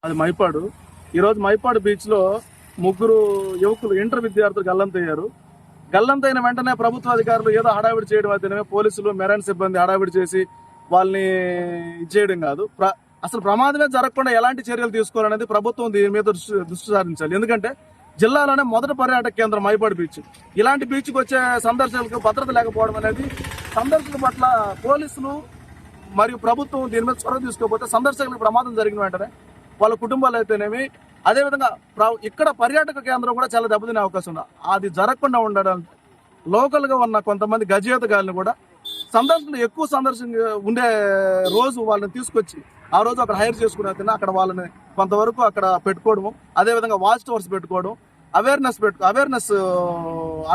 అది మైపాడు. ఈరోజు మైపాడు బీచ్ లో ముగ్గురు యువకులు ఇంటర్ విద్యార్థులు గల్లంతయ్యారు. గల్లంతైన వెంటనే ప్రభుత్వ అధికారులు ఏదో హడావిడి చేయడం అయితేనే, పోలీసులు మెరైన్ సిబ్బంది హడావిడి చేసి వాళ్ళని ఇచ్చేయడం కాదు. అసలు ప్రమాదమే జరగకుండా ఎలాంటి చర్యలు తీసుకోవాలనేది ప్రభుత్వం దీని మీద దృష్టి సారించాలి. ఎందుకంటే జిల్లాలోనే మొదటి పర్యాటక కేంద్రం మైపాడు బీచ్. ఇలాంటి బీచ్కి వచ్చే సందర్శకులకు భద్రత లేకపోవడం అనేది సందర్శకుల పట్ల పోలీసులు మరియు ప్రభుత్వం దీని మీద చొరవ తీసుకోకపోతే సందర్శకులకు ప్రమాదం జరిగిన వెంటనే వాళ్ళ కుటుంబాలు అయితేనేమి, అదేవిధంగా ఇక్కడ పర్యాటక కేంద్రం కూడా చాలా దెబ్బతినే అవకాశం ఉంది. అది జరగకుండా ఉండడం లోకల్ గా ఉన్న కొంతమంది గజేతగాళ్ళని కూడా సందర్శకులు ఎక్కువ సందర్శన ఉండే రోజు వాళ్ళని తీసుకొచ్చి ఆ రోజు అక్కడ హైర్ చేసుకుని అయితే అక్కడ వాళ్ళని కొంతవరకు అక్కడ పెట్టుకోవడం, అదేవిధంగా వాచ్ టవర్స్ పెట్టుకోవడం, అవేర్నెస్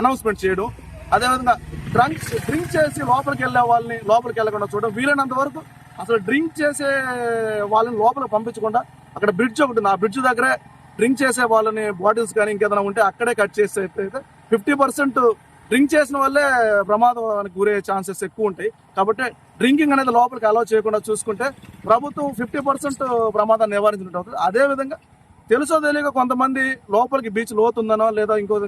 అనౌన్స్మెంట్ చేయడం, అదేవిధంగా డ్రింక్ చేసి లోపలికి వెళ్ళే వాళ్ళని లోపలికి వెళ్ళకుండా చూడడం, వీలైనంత వరకు అసలు డ్రింక్ చేసే వాళ్ళని లోపలికి పంపించకుండా అక్కడ బ్రిడ్జ్ ఒకటి ఉంది, ఆ బ్రిడ్జ్ దగ్గరే డ్రింక్ చేసే వాళ్ళని బాటిల్స్ కానీ ఇంకేదైనా ఉంటే అక్కడే కట్ చేసి అయితే 50% డ్రింక్ చేసిన వాళ్ళే ప్రమాదానికి గురయ్యే ఛాన్సెస్ ఎక్కువ ఉంటాయి. కాబట్టి డ్రింకింగ్ అనేది లోపలికి అలౌ చేయకుండా చూసుకుంటే ప్రభుత్వం 50% ప్రమాదాన్ని నివారించినట్టు అవుతుంది. అదేవిధంగా తెలుసో తెలియక కొంతమంది లోపలికి బీచ్ లోతుందనో లేదా ఇంకో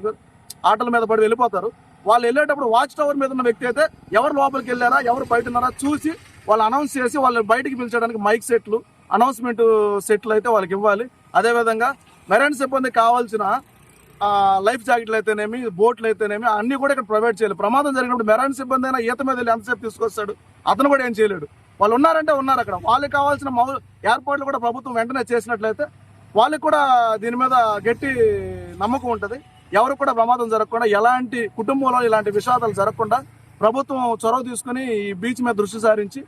ఆటల మీద పడి వెళ్ళిపోతారు. వాళ్ళు వెళ్ళేటప్పుడు వాచ్ టవర్ మీద ఉన్న వ్యక్తి అయితే ఎవరు లోపలికి వెళ్ళారా, ఎవరు బయట ఉన్నారా చూసి వాళ్ళు అనౌన్స్ చేసి వాళ్ళని బయటికి పిలిచడానికి మైక్ సెట్లు, అనౌన్స్మెంట్ సెట్లు అయితే వాళ్ళకి ఇవ్వాలి. అదేవిధంగా మెరైన్ సిబ్బంది కావాల్సిన లైఫ్ జాకెట్లు అయితేనేమి, బోట్లు అయితేనేమి అన్ని కూడా ఇక్కడ ప్రొవైడ్ చేయాలి. ప్రమాదం జరిగినప్పుడు మెరైన్ సిబ్బంది అయినా ఈత మీద వెళ్ళి ఎంతసేపు తీసుకొస్తాడు, అతను కూడా ఏం చేయలేడు. వాళ్ళు ఉన్నారంటే ఉన్నారు అక్కడ. వాళ్ళకి కావాల్సిన ఏర్పాట్లు కూడా ప్రభుత్వం వెంటనే చేసినట్లయితే వాళ్ళకి కూడా దీని మీద గట్టి నమ్మకం ఉంటుంది. ఎవరు కూడా ప్రమాదం జరగకుండా, ఎలాంటి కుటుంబంలో ఇలాంటి విషాదాలు జరగకుండా ప్రభుత్వం చొరవ తీసుకుని ఈ బీచ్ మీద దృష్టి సారించి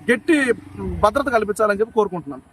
గట్టి భద్రత కల్పించాలని చెప్పి కోరుకుంటున్నాను.